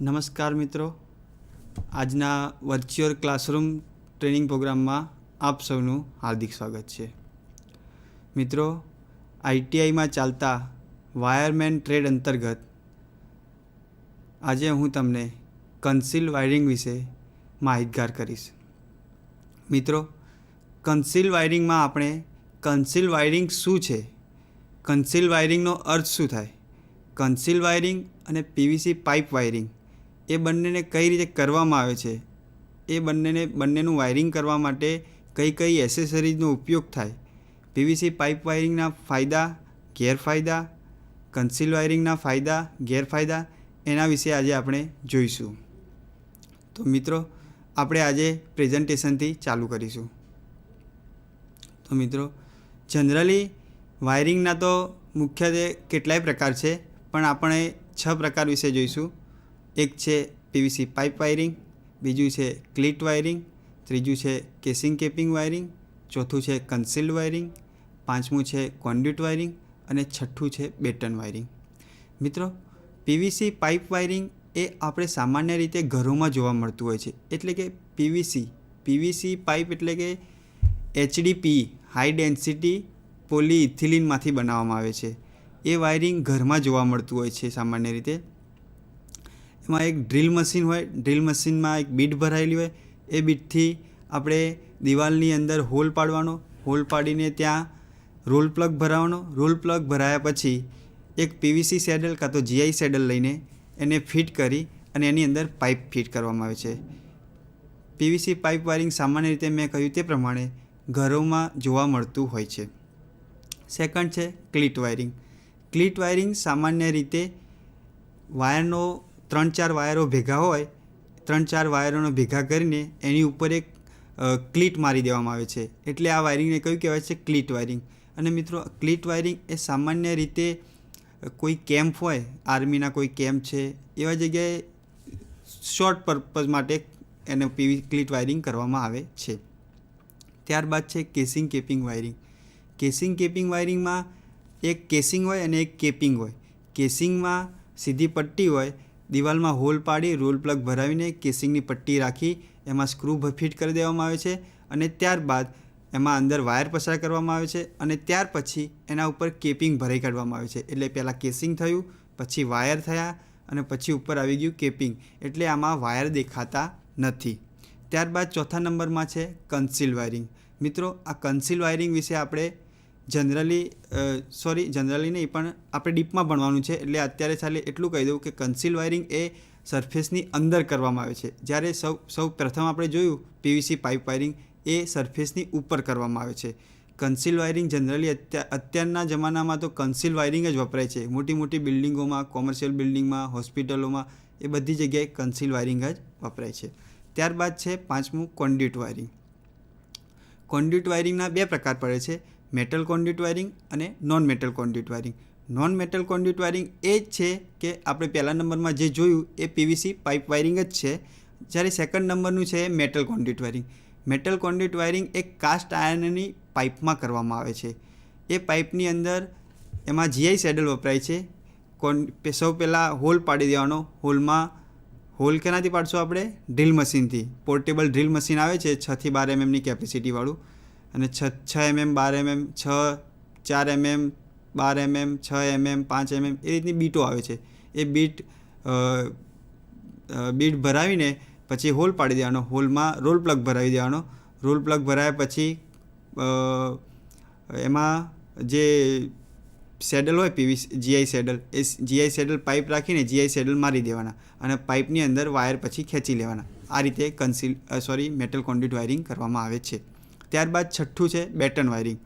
નમસ્કાર મિત્રો, આજના વર્ચ્યુઅલ ક્લાસરૂમ ટ્રેનિંગ પ્રોગ્રામમાં આપ સૌનું હાર્દિક સ્વાગત છે. મિત્રો, આઈટીઆઈમાં ચાલતા વાયરમેન ટ્રેડ અંતર્ગત આજે હું તમને કન્સીલ વાયરિંગ વિશે માહિતગાર કરીશ. મિત્રો, કન્સીલ વાયરિંગમાં આપણે કન્સીલ વાયરિંગ શું છે, કન્સીલ વાયરિંગનો અર્થ શું થાય, કન્સીલ વાયરિંગ અને પીવીસી પાઇપ વાયરિંગ એ બંનેને કઈ રીતે કરવામાં આવે છે, એ બંનેનું વાયરિંગ કરવા માટે કઈ કઈ એસેસરીઝનો ઉપયોગ થાય, પીવીસી પાઇપ વાયરિંગના ફાયદા ગેરફાયદા, કન્સીલ વાયરિંગના ફાયદા ગેરફાયદા એના વિશે આજે આપણે જોઈશું. તો મિત્રો, આપણે આજે પ્રેઝન્ટેશનથી ચાલુ કરીશું. તો મિત્રો, જનરલી વાયરિંગના તો મુખ્યત્વે કેટલાય પ્રકાર છે, પણ આપણે 6 પ્રકાર વિશે જોઈશું. એક છે પીવીસી પાઇપ વાયરિંગ, બીજું છે ક્લિટ વાયરિંગ, ત્રીજું છે કેસિંગ કેપિંગ વાયરિંગ, ચોથું છે કન્સીલ્ડ વાયરિંગ, પાંચમું છે કોન્ડ્યુટ વાયરિંગ અને છઠ્ઠું છે બેટન વાયરિંગ. મિત્રો, પીવીસી પાઇપ વાયરિંગ એ આપણે સામાન્ય રીતે ઘરોમાં જોવા મળતું હોય છે. એટલે કે પીવીસી પાઇપ એટલે કે HDPE હાઈ ડેન્સિટી પોલીઇથિલિનમાંથી બનાવવામાં આવે છે. એ વાયરિંગ ઘરમાં જોવા મળતું હોય છે સામાન્ય રીતે. એમાં એક ડ્રીલ મશીન હોય, ડ્રીલ મશીનમાં એક બીટ ભરાયેલી હોય, એ બીટથી આપણે દિવાલની અંદર હોલ પાડવાનો, હોલ પાડીને ત્યાં રોલ પ્લગ ભરાવાનો, રોલ પ્લગ ભરાયા પછી એક પીવીસી સેડલ કાં તો GI સેડલ લઈને એને ફિટ કરી અને એની અંદર પાઇપ ફિટ કરવામાં આવે છે. પીવીસી પાઇપ વાયરિંગ સામાન્ય રીતે મેં કહ્યું તે પ્રમાણે ઘરોમાં જોવા મળતું હોય છે. સેકન્ડ છે ક્લિટ વાયરિંગ. ક્લિટ વાયરિંગ સામાન્ય રીતે વાયરનો 3-4 વાયરો ભેગા હોય, 3-4 વાયરોને ભેગા કરીને એની ઉપર એક ક્લિટ મારી દેવામાં આવે છે. એટલે આ વાયરિંગને કયું કહેવાય છે? ક્લિટ વાયરિંગ. અને મિત્રો, ક્લિટ વાયરિંગ એ સામાન્ય રીતે કોઈ કેમ્પ હોય, આર્મીના કોઈ કેમ્પ છે, એવા જગ્યાએ શોર્ટ પર્પઝ માટે એને ક્લિટ વાયરિંગ કરવામાં આવે છે. ત્યારબાદ છે casing capping wiring. Casing capping વાયરિંગમાં એક કેસિંગ હોય અને એક કેપિંગ હોય. કેસિંગમાં સીધી પટ્ટી હોય, દિવાલમાં હોલ પાડી રોલ પ્લગ ભરાવીને કેસિંગની પટ્ટી રાખી એમાં સ્ક્રૂ ફિટ કરી દેવામાં આવે છે અને ત્યારબાદ એમાં અંદર વાયર પસાર કરવામાં આવે છે અને ત્યાર પછી એના ઉપર કેપિંગ ભરાઈ કાઢવામાં આવે છે. એટલે પહેલાં કેસિંગ થયું, પછી વાયર થયા અને પછી ઉપર આવી ગયું કેપિંગ. એટલે આમાં વાયર દેખાતા નથી. ત્યારબાદ ચોથા નંબરમાં છે કન્સીલ વાયરિંગ. મિત્રો, આ કન્સીલ વાયરિંગ વિશે આપણે જનરલી નહીં, પણ આપણે ડીપમાં ભણવાનું છે. એટલે અત્યારે ચાલે એટલું કહી દઉં કે કન્સીલ વાયરિંગ એ સરફેસની અંદર કરવામાં આવે છે, જ્યારે સૌ પ્રથમ આપણે જોયું પીવીસી પાઇપ વાયરિંગ એ સરફેસની ઉપર કરવામાં આવે છે. કન્સીલ વાયરિંગ જનરલી અત્યારના જમાનામાં તો કન્સીલ વાયરિંગ જ વપરાય છે. મોટી મોટી બિલ્ડિંગોમાં, કોમર્શિયલ બિલ્ડિંગમાં, હોસ્પિટલોમાં એ બધી જગ્યાએ કન્સીલ વાયરિંગ જ વપરાય છે. ત્યારબાદ છે પાંચમું કોન્ડ્યુટ વાયરિંગ. કોન્ડ્યુટ વાયરિંગના 2 પ્રકાર પડે છે, મેટલ કોન્ડ્યુટ વાયરિંગ અને non metal conduit wiring. Non metal conduit wiring એ જ છે કે આપણે પહેલા નંબરમાં જે જોયું એ પીવીસી પાઇપ વાયરિંગ જ છે, જ્યારે સેકન્ડ નંબરનું છે metal conduit wiring. Metal conduit wiring એક કાસ્ટ આયર્નની પાઇપમાં કરવામાં આવે છે. એ પાઇપની અંદર એમાં GI સેડલ વપરાય છે. સૌ પહેલાં હોલ પાડી દેવાનો. હોલ કેનાથી પાડશું આપણે? ડ્રીલ મશીનથી. પોર્ટેબલ ડ્રીલ મશીન આવે છે 6 થી 12 mmની કેપેસિટીવાળું, અને 6 mm, 12 mm, 4 mm, 12 mm, 6 mm, 5 mm એ રીતની બીટો આવે છે. એ બીટ ભરાવીને પછી હોલ પાડી દેવાનો. હોલમાં રોલ પ્લગ ભરાવી દેવાનો. રોલ પ્લગ ભરાયા પછી એમાં જે સેડલ હોય GI સેડલ, એ GI સેડલ પાઇપ રાખીને GI સેડલ મારી દેવાના અને પાઇપની અંદર વાયર પછી ખેંચી લેવાના. આ રીતે મેટલ કોન્ડ્યુટ વાયરિંગ કરવામાં આવે છે. ત્યારબાદ છઠ્ઠું છે બેટન વાયરિંગ.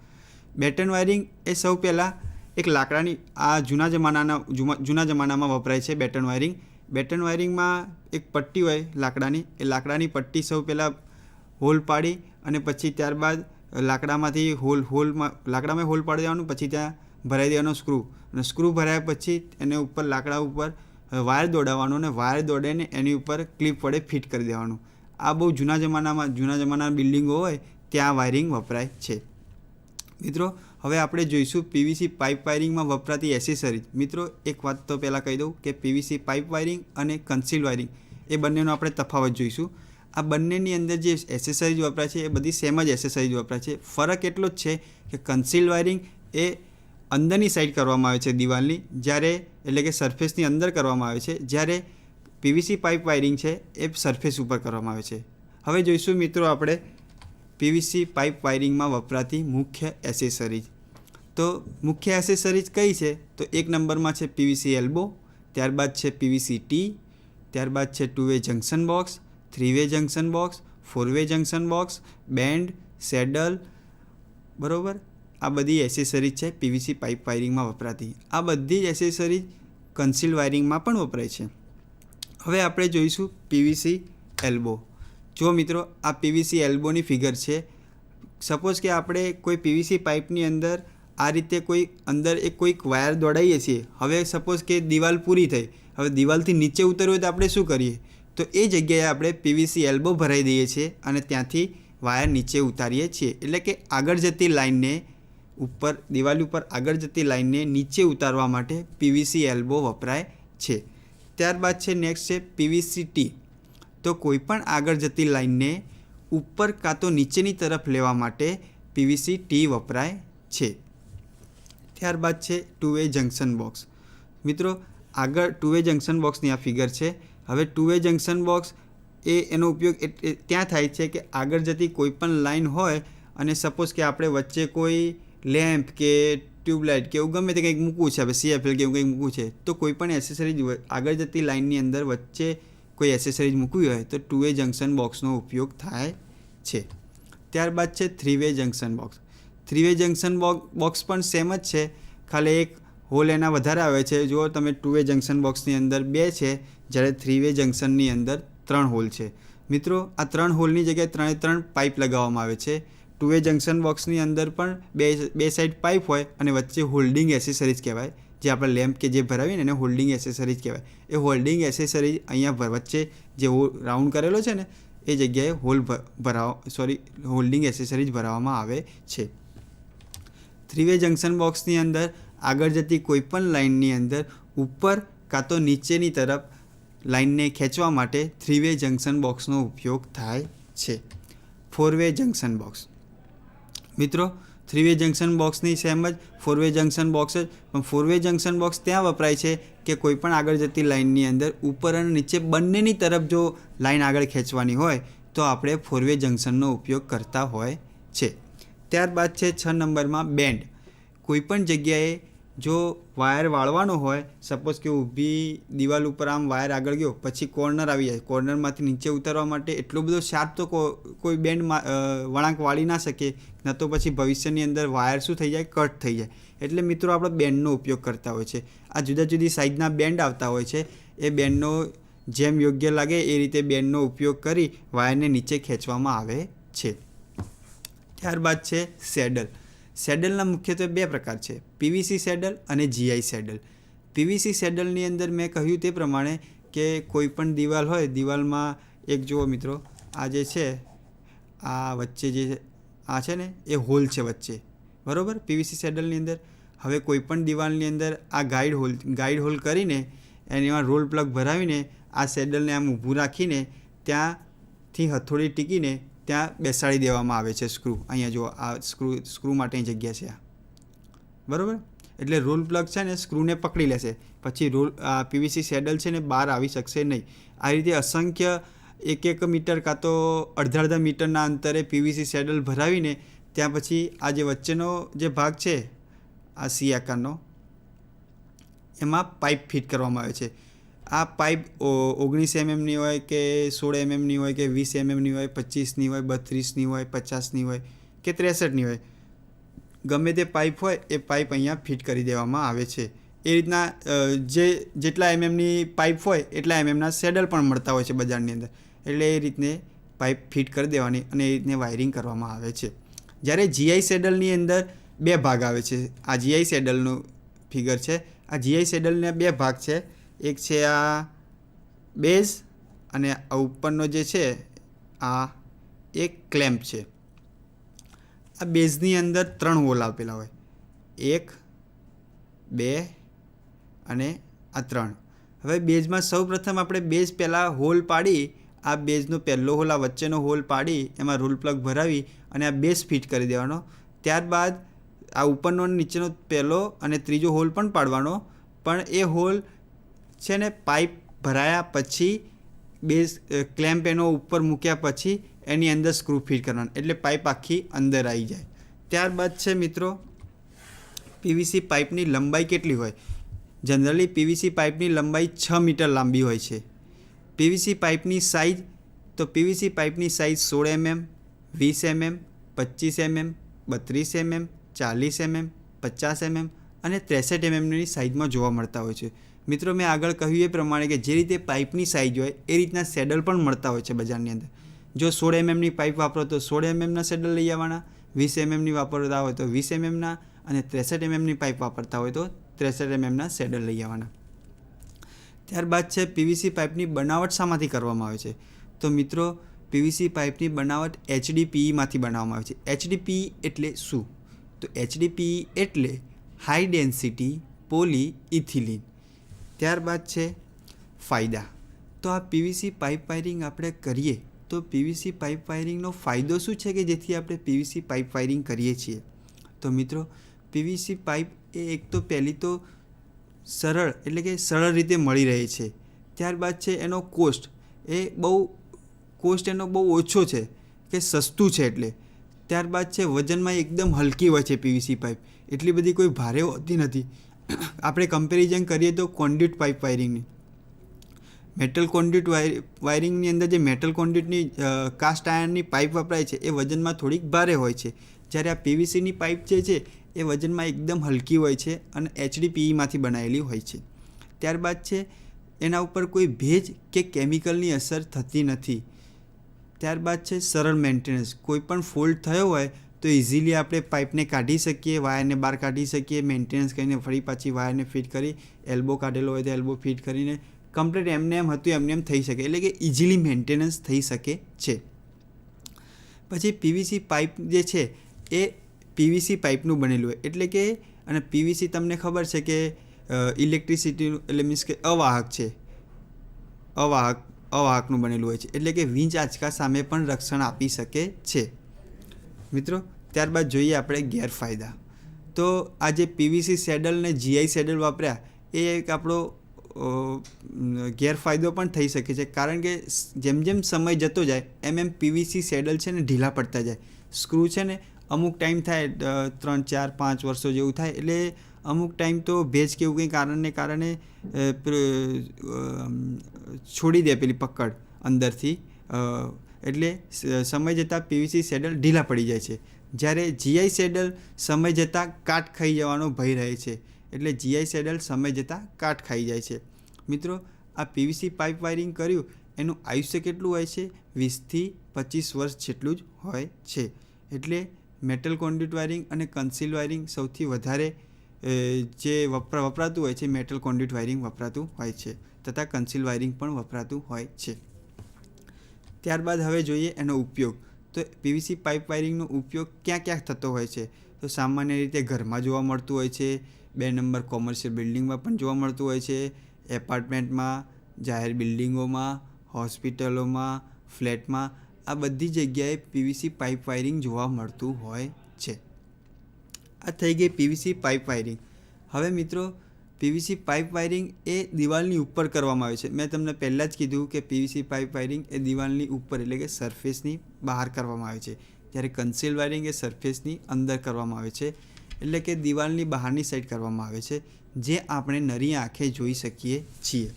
બેટન વાયરિંગ એ સૌ પહેલાં એક લાકડાની, આ જૂના જમાનામાં વપરાય છે બેટન વાયરિંગ. બેટન વાયરિંગમાં એક પટ્ટી હોય લાકડાની. એ લાકડાની પટ્ટી સૌ પહેલાં હોલ પાડી અને પછી ત્યારબાદ લાકડામાં હોલ પાડી દેવાનું, પછી ત્યાં ભરાઈ દેવાનો સ્ક્રૂ, અને સ્ક્રૂ ભરાયા પછી એને ઉપર લાકડા ઉપર વાયર દોડાવવાનો અને વાયર દોડીને એની ઉપર ક્લિપ વડે ફિટ કરી દેવાનું. આ બહુ જૂના જમાનાના બિલ્ડિંગો હોય ત્યાં વાયરિંગ વપરાય છે. મિત્રો, હવે આપણે જોઈશું પીવીસી પાઇપ વાયરિંગમાં વપરાતી એસેસરીઝ. મિત્રો એક વાત તો પહેલાં કહી દઉં કે પીવીસી પાઇપ વાયરિંગ અને કન્સીલ વાયરિંગ એ બંનેનો આપણે તફાવત જોઈશું. આ બંનેની અંદર જે એસેસરીઝ વપરાય છે એ બધી સેમ જ એસેસરીઝ વપરાય છે. ફરક એટલો જ છે કે કન્સીલ વાયરિંગ એ અંદરની સાઈડ કરવામાં આવે છે દિવાલની, જ્યારે એટલે કે સરફેસની અંદર કરવામાં આવે છે, જ્યારે પીવીસી પાઇપ વાયરિંગ છે એ સરફેસ ઉપર કરવામાં આવે છે. હવે જોઈશું મિત્રો આપણે પીવીસી પાઇપ વાયરિંગમાં વપરાતી મુખ્ય એસેસરીઝ. તો મુખ્ય એસેસરીઝ કઈ છે? તો એક નંબરમાં છે પીવીસી એલ્બો, ત્યારબાદ છે પીવીસી ટી, ત્યારબાદ છે 2-વે જંકશન બોક્સ, 3-વે જંકશન બોક્સ, 4-વે જંકશન બોક્સ, બેન્ડ, સેડલ. બરાબર, આ બધી એસેસરીઝ છે પીવીસી પાઇપ વાયરિંગમાં વપરાતી. આ બધી જ એસેસરીઝ કન્સીલ વાયરિંગમાં પણ વપરાય છે. હવે આપણે જોઈશું પીવીસી એલ્બો. જો મિત્રો, આ પીવીસી એલ્બોની ફિગર છે. સપોઝ કે આપણે કોઈ પીવીસી પાઇપની અંદર આ રીતે કોઈ અંદર કોઈક વાયર દોડાવીએ છીએ. હવે સપોઝ કે દિવાલ પૂરી થઈ, હવે દિવાલથી નીચે ઉતરવું હોય તો આપણે શું કરીએ? તો એ જગ્યાએ આપણે પીવીસી એલ્બો ભરાઈ દઈએ છીએ અને ત્યાંથી વાયર નીચે ઉતારીએ છીએ. એટલે કે આગળ જતી લાઇનને ઉપર દિવાલ ઉપર આગળ જતી લાઇનને નીચે ઉતારવા માટે પીવીસી એલ્બો વપરાય છે. ત્યારબાદ છે નેક્સ્ટ છે પીવીસી ટી. તો કોઈપણ આગળ જતી લાઇનને ઉપર કાં તો નીચેની તરફ લેવા માટે પીવીસી ટી વપરાય છે. ત્યારબાદ છે 2-વે જંકશન બોક્સ. મિત્રો, આગળ 2-વે જંકશન બોક્સની આ ફિગર છે. હવે 2-વે જંકશન બોક્સ એનો ઉપયોગ ત્યાં થાય છે કે આગળ જતી કોઈપણ લાઇન હોય અને સપોઝ કે આપણે વચ્ચે કોઈ લેમ્પ કે ટ્યુબલાઇટ કે એવું ગમે તે કંઈક મૂકવું છે, હવે CFL કે એવું કંઈક મૂકવું છે, તો કોઈપણ એસેસરીઝ આગળ જતી લાઇનની અંદર વચ્ચે કોઈ એસેસરીઝ મૂકવી હોય તો 2-વે જંકશન બોક્સનો ઉપયોગ થાય છે. ત્યારબાદ છે 3-વે જંકશન બોક્સ. 3-વે જંકશન બોક્સ પણ સેમ જ છે, ખાલી એક હોલ એના વધારે આવે છે. જો તમે 2-વે જંકશન બોક્સની અંદર 2 છે, જ્યારે 3-વે જંકશનની અંદર 3 હોલ છે. મિત્રો, આ 3 હોલની જગ્યાએ 3 પાઇપ લગાવવામાં આવે છે. 2-વે જંકશન બોક્સની અંદર પણ બે સાઈડ પાઇપ હોય અને વચ્ચે હોલ્ડિંગ એસેસરીઝ કહેવાય, જે આપણે લેમ્પ કે જે ભરાવીને એને હોલ્ડિંગ એસેસરીઝ કહેવાય. એ હોલ્ડિંગ એસેસરીઝ અહીંયા વચ્ચે જે રાઉન્ડ કરેલો છે ને એ જગ્યાએ હોલ્ડિંગ એસેસરીઝ ભરાવવામાં આવે છે. 3-વે જંકશન બોક્સની અંદર આગળ જતી કોઈપણ લાઇનની અંદર ઉપર કાં તો નીચેની તરફ લાઇનને ખેંચવા માટે 3-વે જંકશન બોક્સનો ઉપયોગ થાય છે. 4-વે જંકશન બોક્સ. મિત્રો, 3-વે જંકશન બોક્સની સેમ જ 4-વે જંકશન બોક્સ જ, પણ 4-વે જંકશન બોક્સ ત્યાં વપરાય છે કે કોઈપણ આગળ જતી લાઇનની અંદર ઉપર અને નીચે બંનેની તરફ જો લાઇન આગળ ખેંચવાની હોય તો આપણે 4-વે જંકશનનો ઉપયોગ કરતા હોય છે. ત્યારબાદ છે 6 નંબરમાં બેન્ડ. કોઈપણ જગ્યાએ જો વાયર વાળવાનો હોય, સપોઝ કે ઊભી દિવાલ ઉપર આમ વાયર આગળ ગયો, પછી કોર્નર આવી જાય, કોર્નરમાંથી નીચે ઉતારવા માટે એટલો બધો શાર્પ તો કોઈ બેન્ડ વળાંક વાળી ના શકે, ન તો પછી ભવિષ્યની અંદર વાયર શું થઈ જાય, કટ થઈ જાય. એટલે મિત્રો, આપણે બેન્ડનો ઉપયોગ કરતા હોય છે. આ જુદા જુદી સાઇઝના બેન્ડ આવતા હોય છે. એ બેન્ડનો જેમ યોગ્ય લાગે એ રીતે બેન્ડનો ઉપયોગ કરી વાયરને નીચે ખેંચવામાં આવે છે. ત્યારબાદ છે સેડલ. સેડલના મુખ્યત્વે 2 પ્રકાર છે, પીવીસી સેડલ અને GI સેડલ. પીવીસી સેડલની અંદર મેં કહ્યું તે પ્રમાણે કે કોઈ પણ દિવાલ હોય, દિવાલમાં એક જુઓ મિત્રો, આ જે છે આ વચ્ચે જે આ છે ને એ હોલ છે વચ્ચે, બરાબર, પીવીસી સેડલની અંદર. હવે કોઈપણ દિવાલની અંદર આ ગાઈડ હોલ કરીને એમાં રોલ પ્લગ ભરાવીને આ સેડલને આમ ઊભું રાખીને ત્યાંથી હથોડી ટીકીને ત્યાં બેસાડી દેવામાં આવે છે સ્ક્રૂ. અહીંયા જો આ સ્ક્રૂ માટેની જગ્યા છે આ, બરાબર. એટલે રોલ પ્લગ છે ને સ્ક્રૂને પકડી લેશે, પછી આ પીવીસી સેડલ છે ને બહાર આવી શકશે નહીં. આ રીતે અસંખ્ય 1 મીટર કાં તો અડધા મીટરના અંતરે પીવીસી સેડલ ભરાવીને ત્યાં પછી આ જે વચ્ચેનો જે ભાગ છે આ સી આકારનો, એમાં પાઇપ ફિટ કરવામાં આવે છે. આ પાઇપ 19 mmની હોય કે 16 mmની હોય કે 20 mmની હોય, 25ની હોય, 32ની હોય, 50ની હોય કે 63ની હોય, ગમે તે પાઇપ હોય એ પાઇપ અહીંયા ફિટ કરી દેવામાં આવે છે. એ રીતના જેટલા mmની પાઇપ હોય એટલા mmના સેડલ પણ મળતા હોય છે બજારની અંદર. એટલે એ રીતને પાઇપ ફિટ કરી દેવાની અને એ રીતને વાયરિંગ કરવામાં આવે છે. જ્યારે GI સેડલની અંદર 2 ભાગ આવે છે. આ GI સેડલનું ફિગર છે. આ GI સેડલના 2 ભાગ છે. એક છે આ બેઝ અને આ ઉપરનો જે છે આ એક ક્લેમ્પ છે. આ બેઝની અંદર 3 હોલ આપેલા હોય. 1, 2 અને આ 3. હવે બેઝમાં સૌપ્રથમ આપણે બેઝ પહેલાં હોલ પાડી, આ બેઝનો પહેલો હોલ, આ વચ્ચેનો હોલ પાડી એમાં રૂલ પ્લગ ભરાવી અને આ બેઝ ફિટ કરી દેવાનો. ત્યારબાદ આ ઉપરનો અને નીચેનો પહેલો અને ત્રીજો હોલ પણ પાડવાનો, પણ એ હોલ છે ને પાઇપ ભરાયા પછી બેઝ ક્લેમ્પ એનો ઉપર મૂક્યા પછી એની અંદર સ્ક્રૂ ફિટ કરવાનું, એટલે પાઇપ આખી અંદર આવી જાય. ત્યારબાદ છે મિત્રો પીવીસી પાઇપની લંબાઈ કેટલી હોય. જનરલી પીવીસી પાઇપની લંબાઈ 6 મીટર લાંબી હોય છે. પીવીસી પાઇપની સાઇઝ, તો પીવીસી પાઇપની size 16 mm, 20 mm, 25 mm, 32 mm, 40 mm, 50 mm અને 63 mmની સાઇઝમાં જોવા મળતા હોય છે. મિત્રો મેં આગળ કહ્યું એ પ્રમાણે કે જે રીતે પાઇપની સાઇઝ હોય એ રીતના સેડલ પણ મળતા હોય છે બજારની અંદર. જો 16 mmની પાઇપ વાપરો તો 16 mmના સેડલ લઈ આવવાના, 20 mmની વાપરતા હોય તો 20 mmના અને 63 mmની પાઇપ વાપરતા હોય તો 63 mmના સેડલ લઈ આવવાના. ત્યારબાદ છે પીવીસી પાઇપની બનાવટ શામાંથી કરવામાં આવે છે. તો મિત્રો પીવીસી પાઇપની બનાવટ HDPEમાંથી બનાવવામાં આવે છે. HDPE એટલે શું? તો HDPE એટલે હાઈ ડેન્સિટી પોલીઇથિલિન. ત્યારબાદ છે ફાયદા. તો આ પીવીસી પાઇપ વાયરિંગ આપણે કરીએ તો પીવીસી પાઇપ વાયરિંગનો ફાયદો શું છે કે જેથી આપણે પીવીસી પાઇપ વાયરિંગ કરીએ છીએ. તો મિત્રો પીવીસી પાઇપ એ એક તો પહેલી તો સરળ એટલે કે સરળ રીતે મળી રહે છે. ત્યારબાદ છે એનો કોસ્ટ એનો બહુ ઓછો છે કે સસ્તું છે એટલે. ત્યારબાદ છે વજનમાં એકદમ હલકી હોય છે પીવીસી પાઇપ, એટલી બધી કોઈ ભારે હોતી નથી. આપણે કમ્પેરિઝન કરીએ તો કોન્ડ્યુટ પાઇપ વાયરિંગની, મેટલ કોન્ડ્યુટ વાયરિંગની અંદર જે મેટલ કોન્ડ્યુટની કાસ્ટ આયર્નની પાઇપ વપરાય છે એ વજનમાં થોડીક ભારે હોય છે, જ્યારે આ પીવીસીની પાઇપ જે છે એ વજનમાં એકદમ હલકી હોય છે અને HDPEમાંથી બનાવેલી હોય છે. ત્યારબાદ છે એના ઉપર કોઈ ભેજ કે કેમિકલની અસર થતી નથી. ત્યારબાદ છે સરળ મેન્ટેનન્સ. કોઈ પણ ફોલ્ટ થયો હોય તો ઇઝીલી આપણે પાઇપને કાઢી શકીએ, વાયરને બહાર કાઢી શકીએ, મેન્ટેનન્સ કરીને ફરી પાછી વાયરને ફિટ કરી, એલ્બો કાઢેલો હોય તો એલ્બો ફિટ કરીને કમ્પ્લીટ એમને એમ હતું એમને એમ થઈ શકે, એટલે કે ઇઝીલી મેન્ટેનન્સ થઈ શકે છે. પછી પીવીસી પાઇપ જે છે એ પીવીસી પાઇપનું બનેલું હોય, એટલે કે અને પીવીસી તમને ખબર છે કે ઇલેક્ટ્રિસિટીનું એટલે મીન્સ કે અવાહક છે, અવાહકનું બનેલું હોય છે, એટલે કે વીજ આંચકા સામે પણ રક્ષણ આપી શકે છે. મિત્રો ત્યારબાદ જોઈએ આપણે ગેરફાયદા. તો આ જે પીવીસી સેડલ ને GI સેડલ વાપર્યા એ એક આપણો ગેરફાયદો પણ થઈ શકે છે, કારણ કે જેમ જેમ સમય જતો જાય એમ પીવીસી સેડલ છે ને ઢીલા પડતા જાય. સ્ક્રૂ છે ને અમુક ટાઈમ થાય 3, 4, 5 વર્ષો જેવું થાય, એટલે અમુક ટાઈમ તો ભેજ કે એવું કંઈ કારણે છોડી દે પેલી પકડ અંદરથી, એટલે સમય જતાં પીવીસી સેડલ ઢીલા પડી જાય છે. જ્યારે GI સેડલ સમય જતાં કાટ ખાઈ જવાનો ભય રહે છે, એટલે GI સેડલ સમય જતાં કાટ ખાઈ જાય છે. મિત્રો આ પીવીસી પાઇપ વાયરિંગ કર્યું એનું આયુષ્ય કેટલું હોય છે? 20થી 25 વર્ષ જેટલું જ હોય છે. એટલે મેટલ કોન્ડ્યુટ વાયરિંગ અને કન્સીલ વાયરિંગ સૌથી વધારે જે વપરાતું હોય છે, મેટલ કોન્ડ્યુટ વાયરિંગ વપરાતું હોય છે, તથા કન્સીલ વાયરિંગ પણ વપરાતું હોય છે. ત્યારબાદ હવે જોઈએ એનો ઉપયોગ. તો પીવીસી પાઇપ વાયરિંગનો ઉપયોગ ક્યાં ક્યાં થતો હોય છે? તો સામાન્ય રીતે ઘરમાં જોવા મળતું હોય છે, 2 નંબર કોમર્શિયલ બિલ્ડિંગમાં પણ જોવા મળતું હોય છે, એપાર્ટમેન્ટમાં, જાહેર બિલ્ડિંગોમાં, હોસ્પિટલોમાં, ફ્લેટમાં, આ બધી જગ્યાએ પીવીસી પાઇપ વાયરિંગ જોવા મળતું હોય છે. આ થઈ ગઈ પીવીસી પાઇપ વાયરિંગ. હવે મિત્રો પીવીસી પાઇપ વાયરિંગ એ દિવાલની ઉપર કરવામાં આવે છે. મેં તમને પહેલાં જ કીધું કે પીવીસી પાઇપ વાયરિંગ એ દિવાલની ઉપર એટલે કે સરફેસની બહાર કરવામાં આવે છે, જ્યારે કન્સીલ વાયરિંગ એ સરફેસની અંદર કરવામાં આવે છે, એટલે કે દિવાલની બહારની સાઈડ કરવામાં આવે છે, જે આપણે નરી આંખે જોઈ શકીએ છીએ.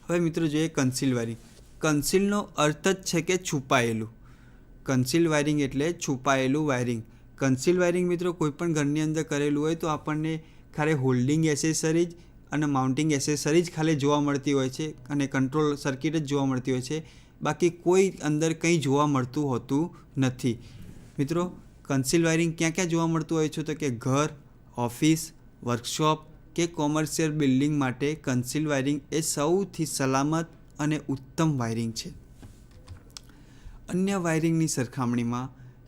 હવે મિત્રો જોઈએ કન્સીલ વાયરિંગ. કન્સીલનો અર્થ જ છે કે છુપાયેલું. કન્સીલ વાયરિંગ એટલે છુપાયેલું વાયરિંગ. કન્સીલ વાયરિંગ મિત્રો કોઈપણ ઘરની અંદર કરેલું હોય તો આપણને ખાલી હોલ્ડિંગ એસેસરીજ અને માઉન્ટિંગ એસેસરીજ ખાલી જોવા મળતી હોય છે અને કંટ્રોલ સર્કિટ જ જોવા મળતી હોય છે, બાકી કોઈ અંદર કંઈ જોવા મળતું હોતું નથી. મિત્રો કન્સીલ વાયરિંગ ક્યાં ક્યાં જોવા મળતું હોય છે? તો કે ઘર, ઓફિસ, વર્કશોપ કે કોમર્શિયલ બિલ્ડિંગ માટે કન્સીલ વાયરિંગ એ સૌથી સલામત અને ઉત્તમ વાયરિંગ છે. અન્ય વાયરિંગની સરખામણીમાં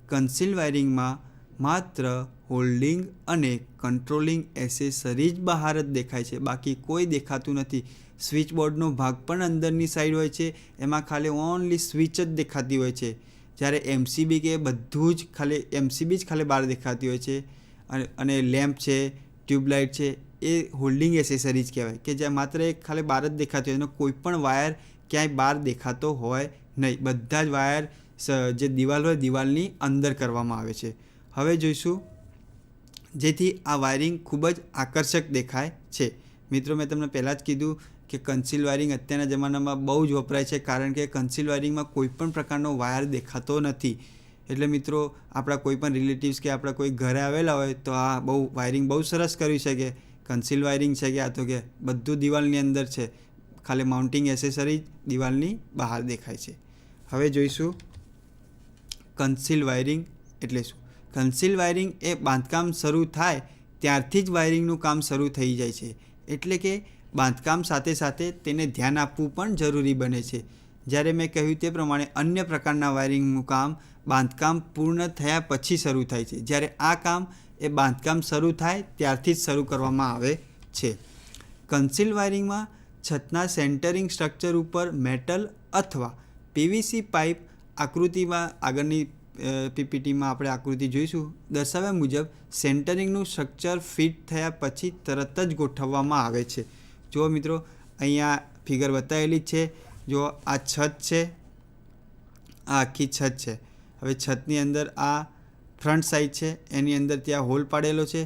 કન્સીલ વાયરિંગમાં માત્ર હોલ્ડિંગ અને કંટ્રોલિંગ એસેસરીઝ બહાર જ દેખાય છે, બાકી કોઈ દેખાતું નથી. સ્વિચ બોર્ડનો ભાગ પણ અંદરની સાઈડ હોય છે, એમાં ખાલી ઓનલી સ્વિચ જ દેખાતી હોય છે. જ્યારે એમસીબી કે બધું જ ખાલી એમસીબી જ ખાલી બહાર દેખાતી હોય છે. અને લેમ્પ છે, ટ્યુબલાઇટ છે, એ હોલ્ડિંગ એસેસરીઝ કહેવાય કે જ્યાં માત્ર એક ખાલી બહાર જ દેખાતી હોય, એનો કોઈ પણ વાયર ક્યાંય બહાર દેખાતો હોય નહીં. બધા જ વાયર જે દિવાલ હોય દિવાલની અંદર કરવામાં આવે છે. હવે જોઈશું જેથી આ વાયરિંગ ખૂબ જ આકર્ષક દેખાય છે. મિત્રો, મેં તમને પહેલાં જ કીધું કે કન્સીલ વાયરિંગ અત્યારના જમાનામાં બહુ જ વપરાય છે, કારણ કે કન્સીલ વાયરિંગમાં કોઈ પણ પ્રકારનો વાયર દેખાતો નથી. એટલે મિત્રો, આપણા કોઈ પણ રિલેટિવ્સ કે આપણા કોઈ ઘરે આવેલા હોય તો આ બહુ વાયરિંગ બહુ સરસ કર્યું છે કે કન્સીલ વાયરિંગ છે કે આ તો કે બધું દિવાલની અંદર છે, ખાલી માઉન્ટિંગ એસેસરી દિવાલની બહાર દેખાય છે. હવે જોઈશું કન્સીલ વાયરિંગ એટલે શું. કન્સીલ વાયરિંગ એ બાંધકામ શરૂ થાય ત્યારથી જ વાયરિંગનું કામ શરૂ થઈ જાય છે. એટલે કે બાંધકામ સાથે સાથે તેને ધ્યાન આપવું પણ જરૂરી બને છે. જ્યારે મેં કહ્યું તે પ્રમાણે અન્ય પ્રકારના વાયરિંગનું કામ બાંધકામ પૂર્ણ થયા પછી શરૂ થાય છે, જ્યારે આ કામ એ બાંધકામ શરૂ થાય ત્યારથી જ શરૂ કરવામાં આવે છે. કન્સીલ વાયરિંગમાં છતના સેન્ટરિંગ સ્ટ્રક્ચર ઉપર મેટલ અથવા પીવીસી પાઇપ આકૃતિમાં આગળની પીપીટીમાં આપણે આકૃતિ જોઈશું દર્શાવ્યા મુજબ સેન્ટરિંગનું સ્ટ્રક્ચર ફિટ થયા પછી તરત જ ગોઠવવામાં આવે છે. જુઓ મિત્રો, અહીંયા ફિગર બતાવેલી છે. જો આ છત છે, આ આખી છત છે. હવે છતની અંદર આ ફ્રન્ટ સાઈડ છે, એની અંદર ત્યાં હોલ પાડેલો છે,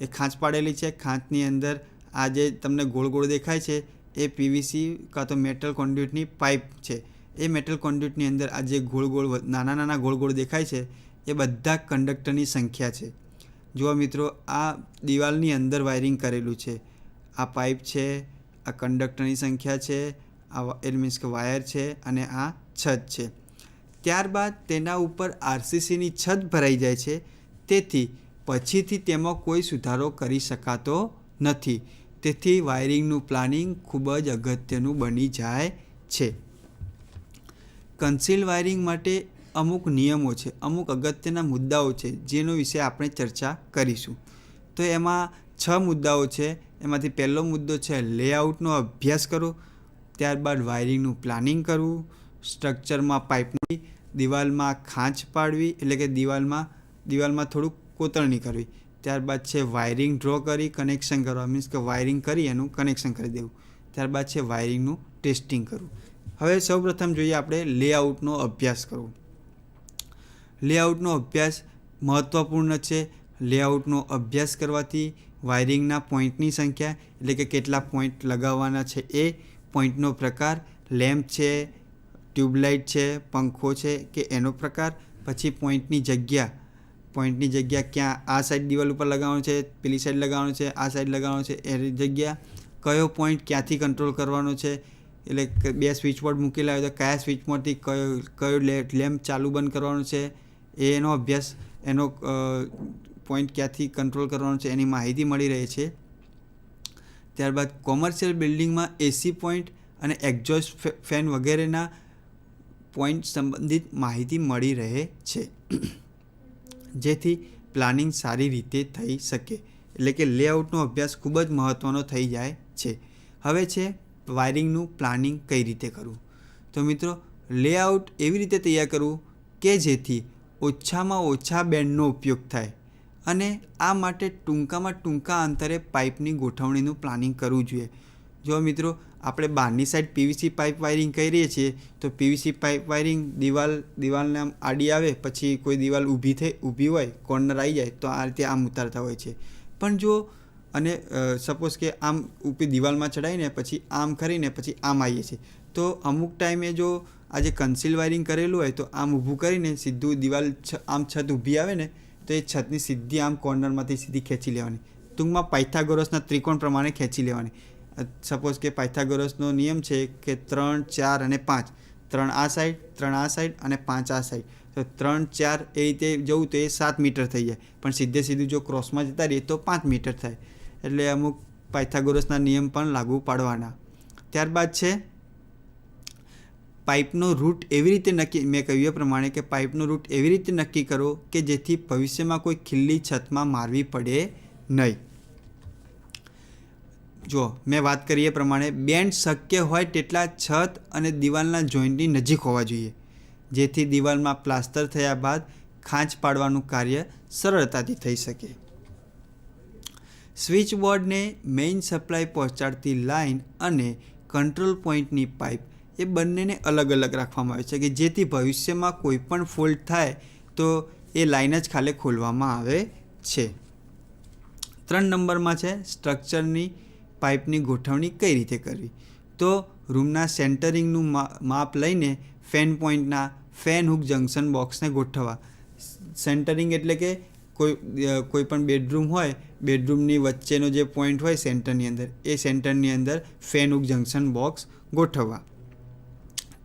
એ ખાંચ પાડેલી છે. ખાંચની અંદર આ જે તમને ગોળ ગોળ દેખાય છે એ પીવીસી કાં તો મેટલ કોન્ડ્યુટની પાઇપ છે. એ મેટલ કોન્ડ્યુટની અંદર આ જે ગોળ ગોળ નાના નાના ગોળ ગોળ દેખાય છે એ બધા કંડક્ટરની સંખ્યા છે. જુઓ મિત્રો, આ દિવાલની અંદર વાયરિંગ કરેલું છે. આ પાઇપ છે, આ કંડક્ટરની સંખ્યા છે, આ એ મીન્સ કે વાયર છે, અને આ છત છે. ત્યારબાદ તેના ઉપર આરસીસીની છત ભરાઈ જાય છે. તેથી પછીથી તેમાં કોઈ સુધારો કરી શકાતો નથી. તેથી વાયરિંગનું પ્લાનિંગ ખૂબ જ અગત્યનું બની જાય છે. કન્સીલ વાયરિંગ માટે અમુક નિયમો છે, અમુક અગત્યના મુદ્દાઓ છે જેનો વિશે આપણે ચર્ચા કરીશું. તો એમાં 6 મુદ્દાઓ છે. એમાંથી પહેલો મુદ્દો છે લેઆઉટનો અભ્યાસ કરો. ત્યારબાદ વાયરિંગનું પ્લાનિંગ કરવું, સ્ટ્રક્ચરમાં પાઇપની દિવાલમાં ખાંચ પાડવી, એટલે કે દિવાલમાં થોડુંક કોતરણી કરવી. ત્યારબાદ છે વાયરિંગ ડ્રો કરી કનેક્શન કરવા, મીન્સ કે વાયરિંગ કરી એનું કનેક્શન કરી દેવું. ત્યારબાદ છે વાયરિંગનું ટેસ્ટિંગ કરવું. હવે સૌપ્રથમ જોઈએ આપણે લેઆઉટનો અભ્યાસ કરવો. લેઆઉટનો અભ્યાસ મહત્ત્વપૂર્ણ છે. લેઆઉટનો અભ્યાસ કરવાથી વાયરિંગના પોઈન્ટની સંખ્યા, એટલે કે કેટલા પોઈન્ટ લગાવવાના છે એ, પોઈન્ટનો પ્રકાર, લેમ્પ છે, ટ્યુબલાઇટ છે, પંખો છે કે એનો પ્રકાર, પછી પોઈન્ટની જગ્યા ક્યાં આ સાઈડ દિવાલ ઉપર લગાવવાનો છે, પેલી સાઈડ લગાવવાનો છે, આ સાઈડ લગાવવાનો છે, એ જગ્યા, કયો પોઈન્ટ ક્યાંથી કંટ્રોલ કરવાનો છે, એટલે 2 સ્વિચ બોર્ડ મૂકેલા હોય તો કયા સ્વિચ બોર્ડથી કયો લેમ્પ ચાલુ બંધ કરવાનો છે એનો અભ્યાસ, એનો પોઈન્ટ ક્યાંથી કંટ્રોલ કરવાનો છે એની માહિતી મળી રહે છે. ત્યારબાદ કોમર્શિયલ બિલ્ડિંગમાં એસી પોઈન્ટ અને એક્ઝોસ્ટ ફેન વગેરેના પોઈન્ટ સંબંધિત માહિતી મળી રહે છે, જેથી પ્લાનિંગ સારી રીતે થઈ શકે. એટલે કે લેઆઉટનો અભ્યાસ ખૂબ જ મહત્ત્વનો થઈ જાય છે. હવે છે વાયરિંગનું પ્લાનિંગ કઈ રીતે કરવું. તો મિત્રો, લેઆઉટ એવી રીતે તૈયાર કરવું કે જેથી ઓછામાં ઓછા બેન્ડનો ઉપયોગ થાય, અને આ માટે ટૂંકામાં ટૂંકા અંતરે પાઇપની ગોઠવણીનું પ્લાનિંગ કરવું જોઈએ. જો મિત્રો, આપણે બહારની સાઈડ પીવીસી પાઇપ વાયરિંગ કરીએ છીએ તો પીવીસી પાઇપ વાયરિંગ દિવાલને આમ આડી આવે, પછી કોઈ દિવાલ ઊભી હોય, કોર્નર આવી જાય તો આ રીતે આમ ઉતારતા હોય છે. પણ જો અને સપોઝ કે આમ ઉપર દિવાલમાં ચડાવીને પછી આમ કરીને પછી આમ આવીએ છીએ, તો અમુક ટાઈમે જો આજે કન્સીલ વાયરિંગ કરેલું હોય તો આમ ઊભું કરીને સીધું દિવાલ આમ છત ઊભી આવે ને તો એ છતની સીધી આમ કોર્નરમાંથી સીધી ખેંચી લેવાની. ટૂંકમાં પાયથાગોરસના ત્રિકોણ પ્રમાણે ખેંચી લેવાની. સપોઝ કે પાયથાગોરસનો નિયમ છે કે 3, 4 અને 5, 3 આ સાઈડ, 3 આ સાઈડ અને 5 આ સાઈડ. તો 3, 4 એ રીતે જવું તો એ 7 મીટર થઈ જાય, પણ સીધું જો ક્રોસમાં જતા રહીએ તો 5 મીટર થાય. એટલે અમુક પાયથાગોરસના નિયમ પણ લાગુ પાડવાના. ત્યારબાદ છે પાઇપનો રૂટ એવી રીતે મેં કહ્યું એ પ્રમાણે કે પાઇપનો રૂટ એવી રીતે નક્કી કરો કે જેથી ભવિષ્યમાં કોઈ ખીલ્લી છતમાં મારવી પડે નહીં. જો મેં વાત કરી એ પ્રમાણે બેન્ડ શક્ય હોય તેટલા છત અને દિવાલના જોઈન્ટની નજીક હોવા જોઈએ, જેથી દિવાલમાં પ્લાસ્ટર થયા બાદ ખાંચ પાડવાનું કાર્ય સરળતાથી થઈ શકે. સ્વિચ બોર્ડને મેઇન સપ્લાય પહોંચાડતી લાઇન અને કંટ્રોલ પોઈન્ટની પાઇપ એ બંનેને અલગ અલગ રાખવામાં આવે છે કે જેથી ભવિષ્યમાં કોઈ પણ ફોલ્ટ થાય તો એ લાઇન જ ખાલી ખોલવામાં આવે છે. 3 નંબરમાં છે સ્ટ્રક્ચરની પાઇપની ગોઠવણી કઈ રીતે કરવી. તો રૂમના સેન્ટરિંગનું માપ લઈને ફેન પોઈન્ટના ફેન હુક જંકશન બોક્સને ગોઠવવા. સેન્ટરિંગ એટલે કે કોઈ પણ બેડરૂમ હોય, બેડરૂમની વચ્ચેનો જે પોઈન્ટ હોય સેન્ટરની અંદર, એ સેન્ટરની અંદર ફેન હુક જંકશન બોક્સ ગોઠવવા.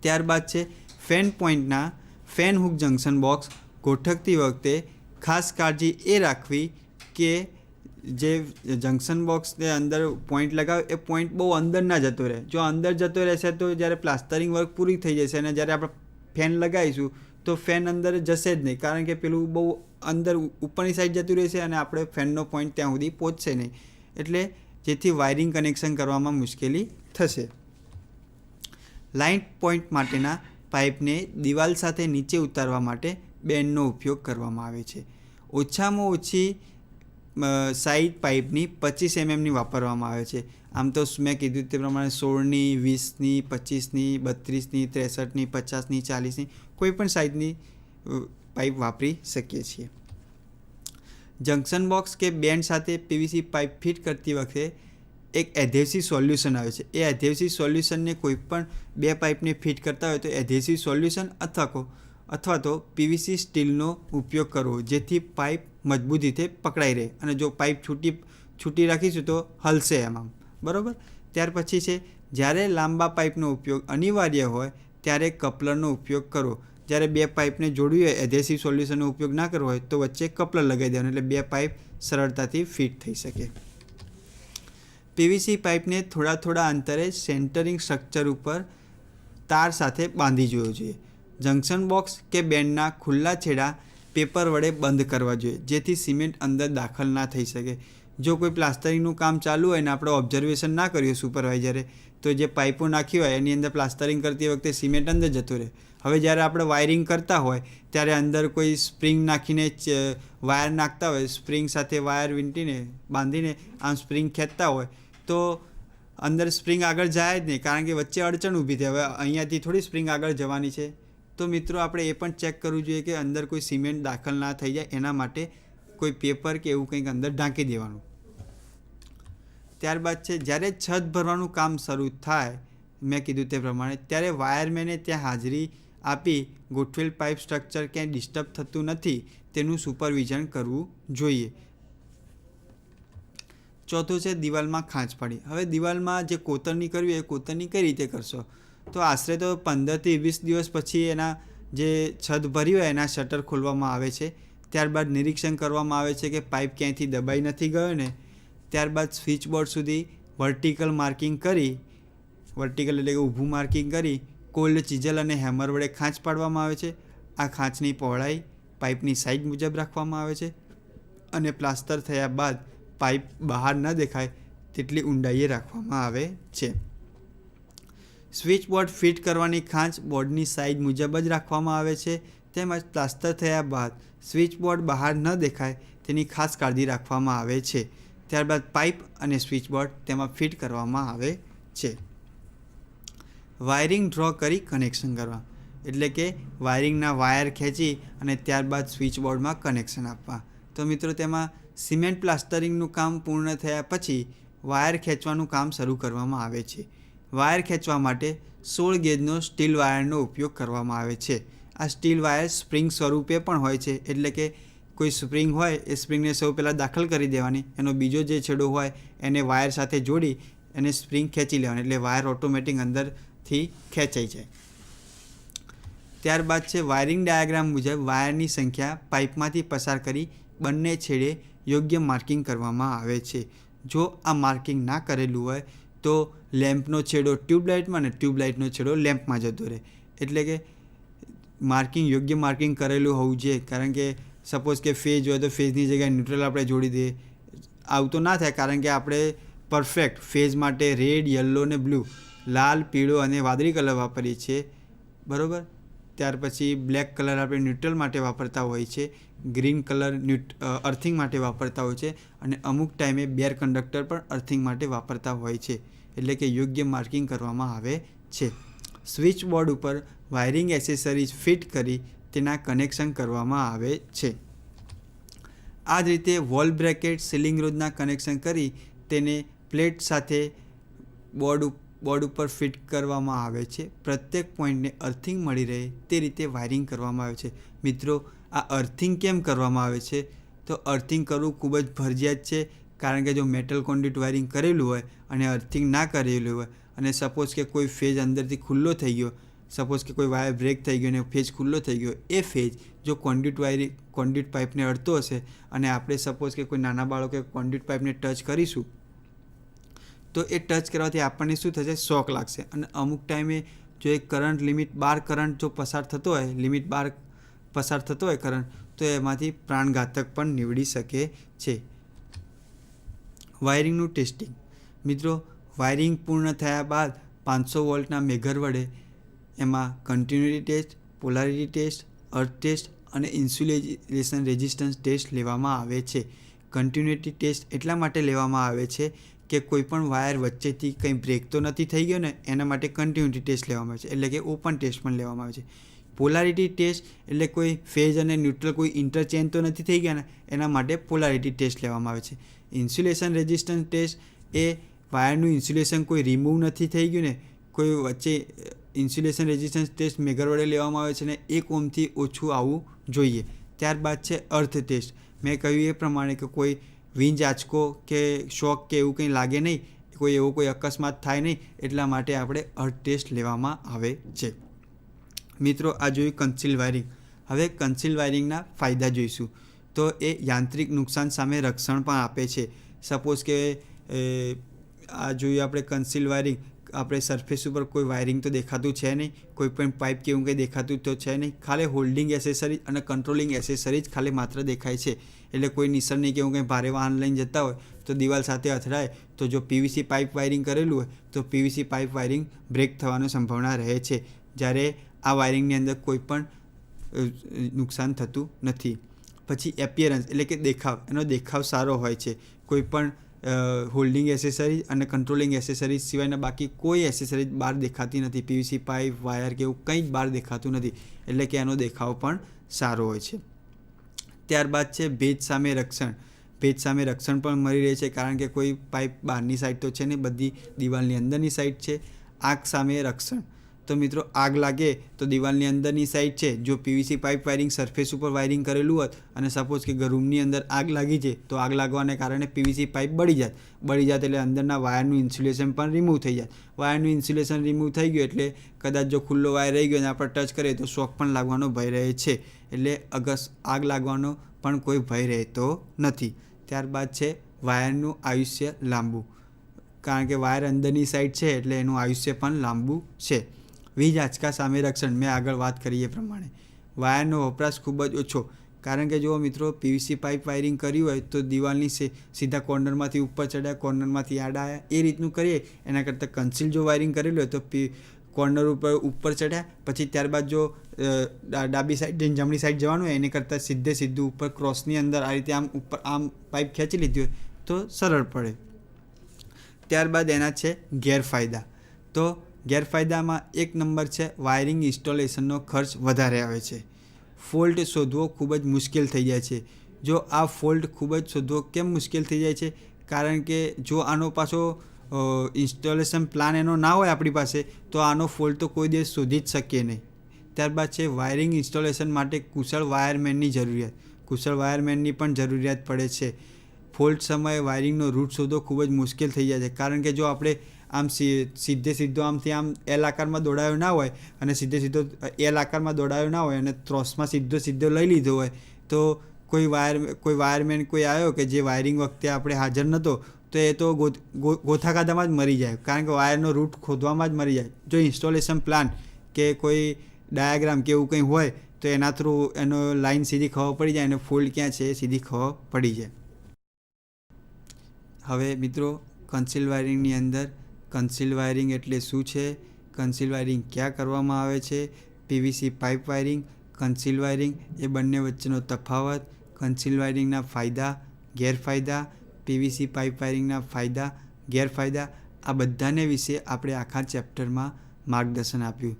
ત્યારબાદ છે ફેન પોઈન્ટના ફેન હુક જંકશન બોક્સ ગોઠવતી વખતે ખાસ કાળજી એ રાખવી કે જે જંકશન બોક્સને અંદર પોઈન્ટ લગાવે એ પોઈન્ટ બહુ અંદર ના જતો રહે. જો અંદર જતો રહેશે તો જ્યારે પ્લાસ્ટરિંગ વર્ક પૂરી થઈ જશે અને જ્યારે આપણે ફેન લગાવીશું તો ફેન અંદર જશે જ નહીં, કારણ કે પેલું બહુ અંદર ઉપરની સાઈડ જતું રહેશે અને આપણે ફેનનો પોઈન્ટ ત્યાં સુધી પહોંચશે નહીં, એટલે જેથી વાયરિંગ કનેક્શન કરવામાં મુશ્કેલી થશે. લાઇન પોઈન્ટ માટેના પાઇપને દિવાલ સાથે નીચે ઉતારવા માટે બેન્ડનો ઉપયોગ કરવામાં આવે છે. ઓછામાં ઓછી સાઇઝ પાઇપની 25 mmની વાપરવામાં આવે છે. આમ તો મેં કીધું તે પ્રમાણે 16ની, 20ની, 25ની, 32ની, 63ની, 50ની, 40ની કોઈ પણ સાઇઝની પાઇપ વાપરી શકીએ છીએ. જંકશન બોક્સ કે બેન્ડ સાથે PVC પાઇપ ફિટ કરતી વખતે એક એધેસિવ સોલ્યુશન આવે છે. એ એધેસિવ સોલ્યુશનને કોઈ પણ 2 પાઇપને ફિટ કરતા હોય તો એધેસિવ સોલ્યુશન અથવા તો PVC સ્ટીલનો ઉપયોગ કરવો, જેથી પાઇપ મજબૂત રીતે પકડાઈ રહે. અને જો પાઇપ છૂટી રાખીશું તો હલશે એમાં, બરાબર. ત્યાર પછી છે જ્યારે લાંબા પાઇપનો ઉપયોગ અનિવાર્ય હોય ત્યારે કપલરનો ઉપયોગ કરવો. જ્યારે 2 પાઇપને જોડવી હોય, એધેસિવ સોલ્યુશનનો ઉપયોગ ના કરવો હોય તો વચ્ચે કપલર લગાવી દેવાનું, એટલે 2 પાઇપ સરળતાથી ફિટ થઈ શકે. PVC પાઇપને થોડા અંતરે સેન્ટરિંગ સ્ટ્રક્ચર ઉપર તાર સાથે બાંધી જોવો જોઈએ. જંકશન બોક્સ કે બેન્ડના ખુલ્લા છેડા પેપર વડે બંધ કરવા જોઈએ, જેથી સિમેન્ટ અંદર દાખલ ના થઈ શકે. જો કોઈ પ્લાસ્ટરિંગનું કામ ચાલુ હોય ને આપણે ઓબ્ઝર્વેશન ના કર્યું સુપરવાઇઝરે, તો જે પાઇપો નાખી હોય એની અંદર પ્લાસ્ટરિંગ કરતી વખતે સિમેન્ટ અંદર જતું રહે. હવે જ્યારે આપણે વાયરિંગ કરતા હોય ત્યારે અંદર કોઈ સ્પ્રિંગ નાખીને વાયર નાખતા હોય, સ્પ્રિંગ સાથે વાયર વીંટીને બાંધીને આમ સ્પ્રિંગ ખેંચતા હોય તો અંદર સ્પ્રિંગ આગળ જાય જ નહીં, કારણ કે વચ્ચે અડચણ ઊભી થાય. હવે અહીંયાથી થોડી સ્પ્રિંગ આગળ જવાની છે. તો મિત્રો આપણે એ પણ ચેક કરવું જોઈએ કે અંદર કોઈ સિમેન્ટ દાખલ ના થઈ જાય, એના માટે કોઈ પેપર કે એવું કંઈક અંદર ઢાંકી દેવાનું. ત્યારબાદ છે જ્યારે છત ભરવાનું કામ શરૂ થાય, મેં કીધું તે પ્રમાણે, ત્યારે વાયરમેને ત્યાં હાજરી આપી ગોઠવેલ પાઇપ સ્ટ્રક્ચર ક્યાંય ડિસ્ટર્બ થતું નથી તેનું સુપરવિઝન કરવું જોઈએ. ચોથું છે દિવાલમાં ખાંચ પાડી. હવે દિવાલમાં જે કોતરણી કરવી એ કોતરણી કઈ રીતે કરશો? તો આશરે તો 15 થી 20 દિવસ પછી એના જે છત ભરી હોય એના શટર ખોલવામાં આવે છે. ત્યારબાદ નિરીક્ષણ કરવામાં આવે છે કે પાઇપ ક્યાંયથી દબાઈ નથી ગયો ને. ત્યારબાદ સ્વિચ બોર્ડ સુધી વર્ટિકલ માર્કિંગ કરી, વર્ટિકલ એટલે કે ઊભું માર્કિંગ કરી કોલ્ડ ચીઝલ અને હેમર વડે ખાંચ પાડવામાં આવે છે. આ ખાંચની પહોળાઈ પાઇપની સાઇઝ મુજબ રાખવામાં આવે છે અને પ્લાસ્ટર થયા બાદ પાઇપ બહાર ન દેખાય તેટલી ઊંડાઈએ રાખવામાં આવે છે. સ્વિચ બોર્ડ ફિટ કરવાની ખાંચ બોર્ડની સાઇઝ મુજબ જ રાખવામાં આવે છે, તેમજ પ્લાસ્ટર થયા બાદ સ્વિચ બોર્ડ બહાર ન દેખાય તેની ખાસ કાળજી રાખવામાં આવે છે. ત્યારબાદ પાઇપ અને સ્વિચ બોર્ડ તેમાં ફિટ કરવામાં આવે છે. વાયરિંગ ડ્રો કરી કનેક્શન કરવા, એટલે કે વાયરિંગના વાયર ખેંચી અને ત્યારબાદ સ્વિચ બોર્ડમાં કનેક્શન આપવા. તો મિત્રો તેમાં સિમેન્ટ પ્લાસ્ટરિંગનું કામ પૂર્ણ થયા પછી વાયર ખેંચવાનું કામ શરૂ કરવામાં આવે છે. વાયર ખેંચવા માટે 16 ગેજનો સ્ટીલ વાયરનો ઉપયોગ કરવામાં આવે છે. આ સ્ટીલ વાયર સ્પ્રિંગ સ્વરૂપે પણ હોય છે, એટલે કે કોઈ સ્પ્રિંગ હોય એ સ્પ્રિંગને સૌ પહેલાં દાખલ કરી દેવાની, એનો બીજો જે છેડો હોય એને વાયર સાથે જોડી એને સ્પ્રિંગ ખેંચી લેવાની, એટલે વાયર ઓટોમેટિક અંદરથી ખેંચાઈ જાય. ત્યારબાદ છે વાયરિંગ ડાયાગ્રામ મુજબ વાયરની સંખ્યા પાઇપમાંથી પસાર કરી બંને છેડે યોગ્ય માર્કિંગ કરવામાં આવે છે. જો આ માર્કિંગ ના કરેલું હોય તો લેમ્પનો છેડો ટ્યુબલાઇટમાં અને ટ્યુબલાઇટનો છેડો લેમ્પમાં જતો રહે. એટલે કે યોગ્ય માર્કિંગ કરેલું હોવું જોઈએ. કારણ કે સપોઝ કે ફેઝ હોય તો ફેઝની જગ્યાએ ન્યુટ્રલ આપણે જોડી દઈએ, આવું તો ના થાય. કારણ કે આપણે પરફેક્ટ ફેઝ માટે રેડ, યલો ને બ્લુ, લાલ, પીળો અને વાદળી કલર વાપરીએ છીએ, બરાબર. ત્યાર પછી બ્લેક કલર આપણે ન્યુટ્રલ માટે વાપરતા હોય છે, ગ્રીન કલર અર્થિંગ માટે વાપરતા હોય છે, અને અમુક ટાઈમે બેર કંડક્ટર પણ અર્થિંગ માટે વાપરતા હોય છે. એટલે કે યોગ્ય માર્કિંગ કરવામાં આવે છે. સ્વિચ બોર્ડ ઉપર વાયરિંગ એસેસરીઝ ફિટ કરી તેના કનેક્શન કરવામાં આવે છે. આ જ રીતે વોલ બ્રેકેટ, સીલિંગ રોડના કનેક્શન કરી તેને પ્લેટ સાથે બોર્ડ ઉપર ફિટ કરવામાં આવે છે. પ્રત્યેક પોઈન્ટને અર્થિંગ મળી રહે તે રીતે વાયરિંગ કરવામાં આવે છે. મિત્રો, આ અર્થિંગ કેમ કરવામાં આવે છે? તો અર્થિંગ કરવું ખૂબ જ ફરજિયાત છે. કારણ કે જો મેટલ કોન્ડ્યુટ વાયરિંગ કરેલું હોય અને અર્થિંગ ના કરેલું હોય અને સપોઝ કે કોઈ ફેઝ અંદરથી ખુલ્લો થઈ ગયો, સપોઝ કે કોઈ વાયર બ્રેક થઈ ગયો અને ફેઝ ખુલ્લો થઈ ગયો, એ ફેઝ જો કોન્ડ્યુટ પાઇપને અડતો હશે અને આપણે સપોઝ કે કોઈ નાના બાળકે કોન્ડ્યુટ પાઇપને ટચ કરીશું તો એ ટચ કરવાથી આપણને શું થશે? શોક લાગશે. અને અમુક ટાઈમે જો એ કરંટ લિમિટ બહાર કરંટ જો પસાર થતો હોય, લિમિટ બહાર પસાર થતો હોય કરંટ, તો એમાંથી પ્રાણઘાતક પણ નીવડી શકે છે. વાયરિંગનું ટેસ્ટિંગ. મિત્રો, વાયરિંગ પૂર્ણ થયા બાદ 500 વોલ્ટના મેઘર વડે એમાં કન્ટિન્યુટી ટેસ્ટ, પોલારિટી ટેસ્ટ, અર્થ ટેસ્ટ અને ઇન્સ્યુલેશન રેઝિસ્ટન્સ ટેસ્ટ લેવામાં આવે છે. કન્ટિન્યુટી ટેસ્ટ એટલા માટે લેવામાં આવે છે કે કોઈ પણ વાયર વચ્ચેથી કંઈ બ્રેક તો નથી થઈ ગયો ને, એના માટે કન્ટિન્યુટી ટેસ્ટ લેવામાં આવે છે. એટલે કે ઓપન ટેસ્ટ પણ લેવામાં આવે છે. પોલારિટી ટેસ્ટ એટલે કોઈ ફેઝ અને ન્યુટ્રલ કોઈ ઇન્ટરચેન્જ તો નથી થઈ ગયા ને, એના માટે પોલારિટી ટેસ્ટ લેવામાં આવે છે. ઇન્સ્યુલેશન રેઝિસ્ટન્સ ટેસ્ટ એ વાયરનું ઇન્સ્યુલેશન કોઈ રિમૂવ નથી થઈ ગયું ને, કોઈ વચ્ચે ઇન્સ્યુલેશન રેઝિસ્ટન્સ ટેસ્ટ મેઘર વડે લેવામાં આવે છે ને 1 ઓહ્મથી ઓછું આવવું જોઈએ. ત્યારબાદ છે અર્થ ટેસ્ટ. મેં કહ્યું એ પ્રમાણે કે કોઈ વીજ આંચકો કે શોક કે એવું કંઈ લાગે નહીં, કોઈ અકસ્માત થાય નહીં, એટલા માટે આપણે અર્થ ટેસ્ટ લેવામાં આવે છે. મિત્રો, આ જોયું કન્સીલ વાયરિંગ. હવે કન્સીલ વાયરિંગના ફાયદા જોઈશું. તો એ યાંત્રિક નુકસાન સામે રક્ષણ પણ આપે છે. સપોઝ કે આ જોયું આપણે કન્સીલ વાયરિંગ, આપણે સરફેસ ઉપર કોઈ વાયરિંગ તો દેખાતું છે નહીં, કોઈ પણ પાઇપ કે એવું કંઈ દેખાતું તો છે નહીં, ખાલી હોલ્ડિંગ એસેસરીઝ અને કંટ્રોલિંગ એસેસરીઝ ખાલી માત્ર દેખાય છે. એટલે કોઈ નિસરણી કે એવું કંઈ ભારે વાહન લઈને જતા હોય તો દિવાલ સાથે અથડાય તો જો પીવીસી પાઇપ વાયરિંગ કરેલું હોય તો પીવીસી પાઇપ વાયરિંગ બ્રેક થવાની સંભાવના રહે છે. જ્યારે આ વાયરિંગની અંદર કોઈ પણ નુકસાન થતું નથી. પછી એપિયરન્સ એટલે કે દેખાવ, એનો દેખાવ સારો હોય છે. કોઈ પણ હોલ્ડિંગ એસેસરીઝ અને કંટ્રોલિંગ એસેસરીઝ સિવાયના બાકી કોઈ એસેસરીઝ બહાર દેખાતી નથી. પીવીસી પાઇપ, વાયર કે એવું કંઈ જ બહાર દેખાતું નથી. એટલે કે એનો દેખાવ પણ સારો હોય છે. ત્યારબાદ છે ભેજ સામે રક્ષણ. ભેજ સામે રક્ષણ પણ મળી રહે છે. કારણ કે કોઈ પાઇપ બહારની સાઈડ તો છે ને, બધી દિવાલની અંદરની સાઈડ છે. આગ સામે રક્ષણ. તો મિત્રો, આગ લાગે તો દિવાલની અંદરની સાઈડ છે, જો પીવીસી પાઇપ વાયરિંગ સરફેસ ઉપર વાયરિંગ કરેલું હોત અને સપોઝ કે રૂમની અંદર આગ લાગી છે તો આગ લાગવાને કારણે પીવીસી પાઇપ બળી જાત એટલે અંદરના વાયરનું ઇન્સ્યુલેશન પણ રિમૂવ થઈ જાય. વાયરનું ઇન્સ્યુલેશન રિમૂવ થઈ ગયું એટલે કદાચ જો ખુલ્લો વાયર રહી ગયો અને આપણે ટચ કરીએ તો શોક પણ લાગવાનો ભય રહે છે. એટલે આગ લાગવાનો પણ કોઈ ભય રહેતો નથી. ત્યારબાદ છે વાયરનું આયુષ્ય લાંબુ. કારણ કે વાયર અંદરની સાઈડ છે એટલે એનું આયુષ્ય પણ લાંબુ છે. વીજ આંચકા સામે રક્ષણ. મેં આગળ વાત કરી એ પ્રમાણે વાયરનો વપરાશ ખૂબ જ ઓછો. કારણ કે જો મિત્રો, પીવીસી પાઇપ વાયરિંગ કર્યું હોય તો દિવાલની સીધા કોર્નરમાંથી ઉપર ચડ્યા, કોર્નરમાંથી આડા આવ્યા, એ રીતનું કરીએ. એના કરતાં કન્સીલ જો વાયરિંગ કરેલું હોય તો કોર્નર ઉપર ચડ્યા, પછી ત્યારબાદ જો ડાબી સાઈડ જમણી સાઈડ જવાનું હોય એને કરતાં સીધું ઉપર ક્રોસની અંદર આ રીતે આમ પાઇપ ખેંચી લીધી હોય તો સરળ પડે. ત્યારબાદ એના છે ગેરફાયદા. તો ગેરફાયદામાં 1 નંબર છે વાયરિંગ ઇન્સ્ટોલેશનનો ખર્ચ વધારે આવે છે. ફોલ્ટ શોધવો ખૂબ જ મુશ્કેલ થઈ જાય છે. જો આ ફોલ્ટ ખૂબ જ શોધવો કેમ મુશ્કેલ થઈ જાય છે? કારણ કે જો આનો પાછો ઇન્સ્ટોલેશન પ્લાન એનો ના હોય આપણી પાસે તો આનો ફોલ્ટ તો કોઈ દિવસ શોધી જ શકીએ નહીં. ત્યારબાદ છે વાયરિંગ ઇન્સ્ટોલેશન માટે કુશળ વાયરમેનની જરૂરિયાત. કુશળ વાયરમેનની પણ જરૂરિયાત પડે છે. ફોલ્ટ સમયે વાયરિંગનો રૂટ શોધવો ખૂબ જ મુશ્કેલ થઈ જાય છે. કારણ કે જો આપણે આમ સીધો આમથી આમ એલ આકારમાં દોડાયો ના હોય અને સીધો એલ આકારમાં દોડાયો ના હોય અને ત્રોસમાં સીધો લઈ લીધો હોય તો કોઈ વાયરમેન કોઈ આવ્યો કે જે વાયરિંગ વખતે આપણે હાજર નહોતો તો એ તો ગોથાગાથામાં જ મરી જાય. કારણ કે વાયરનો રૂટ ખોદવામાં જ મરી જાય. જો ઇન્સ્ટોલેશન પ્લાન કે કોઈ ડાયાગ્રામ કે એવું કંઈ હોય તો એના થ્રુ એનો લાઈન સીધી ખબર પડી જાય અને ફોલ્ડ ક્યાં છે એ સીધી ખબર પડી જાય. હવે મિત્રો કન્સીલ વાયરિંગની અંદર કન્સીલ વાયરિંગ એટલે શું છે, કન્સીલ વાયરિંગ ક્યાં કરવામાં આવે છે, PVC pipe wiring, conceal wiring એ બંને વચ્ચેનો તફાવત, કન્સીલ વાયરિંગના ફાયદા ગેરફાયદા, પીવીસી પાઇપ વાયરિંગના ફાયદા ગેરફાયદા, આ બધાને વિશે આપણે આખા ચેપ્ટરમાં માર્ગદર્શન આપ્યું.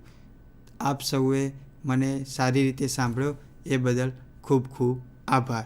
આપ સૌએ મને સારી રીતે સાંભળ્યો એ બદલ ખૂબ ખૂબ આભાર.